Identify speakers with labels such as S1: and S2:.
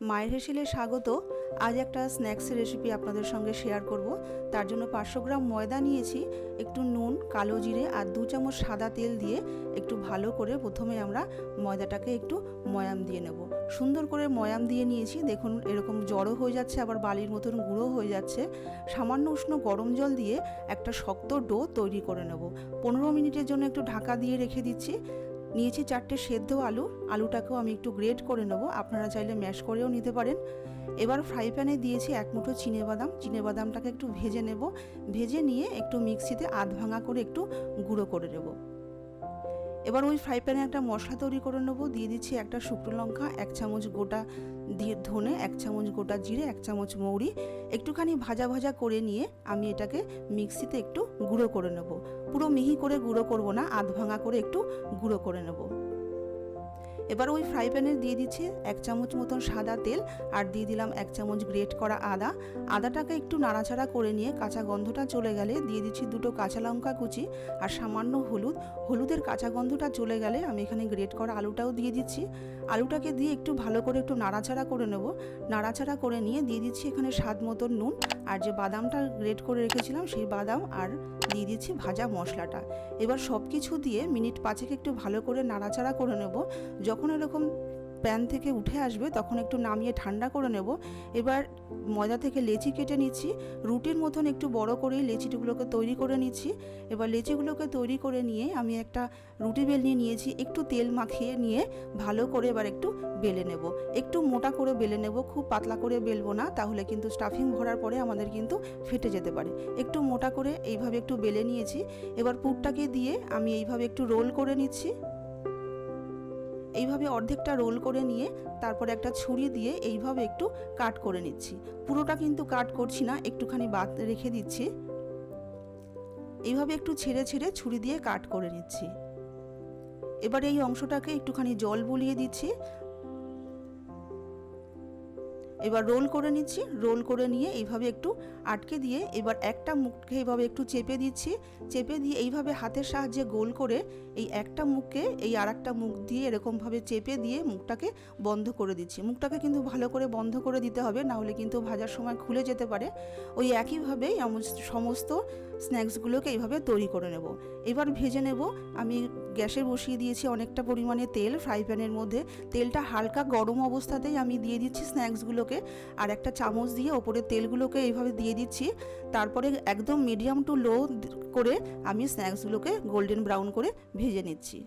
S1: মায়ের হেসেলে স্বাগত। আজ একটা স্ন্যাক্সের রেসিপি আপনাদের সঙ্গে শেয়ার করব। তার জন্য 500 গ্রাম ময়দা নিয়েছি, একটু নুন, কালো জিরে আর 2 চামচ সাদা তেল দিয়ে একটু ভালো করে প্রথমে আমরা ময়দাটাকে একটু ময়াম দিয়ে নেব। সুন্দর করে ময়াম দিয়ে নিয়েছি। দেখুন এরকম জড়ো হয়ে যাচ্ছে, আবার বালির মতন গুঁড়ো হয়ে যাচ্ছে। সামান্য উষ্ণ গরম জল দিয়ে একটা শক্ত ডো তৈরি করে নেব। 15 মিনিটের জন্য একটু ঢাকা দিয়ে রেখে দিচ্ছি। নিয়েছি 4টে সেদ্ধ আলু। আলুটাকেও আমি একটু গ্রেট করে নেব, আপনারা চাইলে ম্যাশ করেও নিতে পারেন। এবার ফ্রাই প্যানে দিয়েছি 1 মুঠো চিনেবাদামটাকে একটু ভেজে নেব। ভেজে নিয়ে একটু মিক্সিতে আধ ভাঙা করে একটু গুঁড়ো করে নেব। এবার ওই ফ্রাই প্যানে একটা মশলা তৈরি করে নেব। দিয়ে দিচ্ছি একটা শুকনো লঙ্কা, 1 চামচ গোটা ধনে, 1 চামচ গোটা জিরে, 1 চামচ মৌরি। একটুখানি ভাজা ভাজা করে নিয়ে আমি এটাকে মিক্সিতে একটু গুঁড়ো করে নেব। পুরো মিহি করে গুঁড়ো করব না, আধ ভাঙা করে একটু গুঁড়ো করে নেব। এবার ওই ফ্রাই প্যানে দিয়ে দিচ্ছি 1 চামচ মতন সাদা তেল আর দিয়ে দিলাম 1 চামচ গ্রেট করা আদা। আদাটাকে একটু নাড়াচাড়া করে নিয়ে কাঁচা গন্ধটা চলে গেলে দিয়ে দিচ্ছি 2টো কাঁচা লঙ্কা কুচি আর সামান্য হলুদের কাঁচা গন্ধটা চলে গেলে আমি এখানে গ্রেট করা আলুটাও দিয়ে দিচ্ছি। আলুটাকে দিয়ে একটু ভালো করে একটু নাড়াচাড়া করে নেব। নাড়াচাড়া করে নিয়ে দিয়ে দিচ্ছি এখানে স্বাদ মতন নুন আর যে বাদামটা গ্রেট করে রেখেছিলাম সেই বাদাম আর দিয়ে দিচ্ছি ভাজা মশলাটা। এবার সব কিছু দিয়ে মিনিট 5 একটু ভালো করে নাড়াচাড়া করে নেব। যখন এরকম প্যান থেকে উঠে আসবে তখন একটু নামিয়ে ঠান্ডা করে নেব। এবার ময়দা থেকে লেচি কেটে নিচ্ছি। রুটির মতন একটু বড় করেই লেচিগুলোকে তৈরি করে নিচ্ছি। এবার লেচিগুলোকে তৈরি করে নিয়ে আমি একটা রুটি বেলনি নিয়েছি, একটু তেল মাখিয়ে নিয়ে ভালো করে এবার একটু বেলে নেব। একটু মোটা করে বেলে নেব, খুব পাতলা করে বেলবো না, তাহলে কিন্তু স্টাফিং ভরার পরে আমাদের কিন্তু ফেটে যেতে পারে। একটু মোটা করে এইভাবে একটু বেলে নিয়েছি। এবার পুরটাকে দিয়ে আমি এইভাবে একটু রোল করে নিচ্ছি। এইভাবে অর্ধেকটা রোল করে নিয়ে তারপরে একটা ছুরি দিয়ে এইভাবে একটু কাট করে নিচ্ছি। পুরোটা কিন্তু কাট করছি না, একটুখানি বাদ রেখে দিচ্ছি। এইভাবে একটু ছেড়ে ছেড়ে ছুরি দিয়ে কাট করে নিচ্ছি। এবার এই অংশটাকে একটুখানি জল বুলিয়ে দিচ্ছি। এবার রোল করে নিচ্ছি। রোল করে নিয়ে এইভাবে একটু আটকে দিয়ে এবার একটা মুখকে এইভাবে একটু চেপে দিচ্ছি। চেপে দিয়ে এইভাবে হাতের সাহায্যে গোল করে এই একটা মুখকে এই আরেকটা মুখ দিয়ে এরকমভাবে চেপে দিয়ে মুখটাকে বন্ধ করে দিচ্ছি। মুখটাকে কিন্তু ভালো করে বন্ধ করে দিতে হবে, না হলে কিন্তু ভাজার সময় খুলে যেতে পারে। ওই একইভাবেই সমস্ত স্ন্যাক্সগুলোকে এইভাবে তৈরি করে নেব। এবার ভেজে নেব। আমি গ্যাসে বসিয়ে দিয়েছি অনেকটা পরিমাণে তেল। ফ্রাই প্যানের মধ্যে তেলটা হালকা গরম অবস্থাতেই আমি দিয়ে দিচ্ছি স্ন্যাক্সগুলোকে আর একটা চামচ দিয়ে ওপরে তেলগুলোকে এইভাবে দিয়ে দিচ্ছি। তারপরে একদম মিডিয়াম টু লো করে আমি স্ন্যাক্সগুলোকে গোল্ডেন ব্রাউন করে ভেজে নিচ্ছি।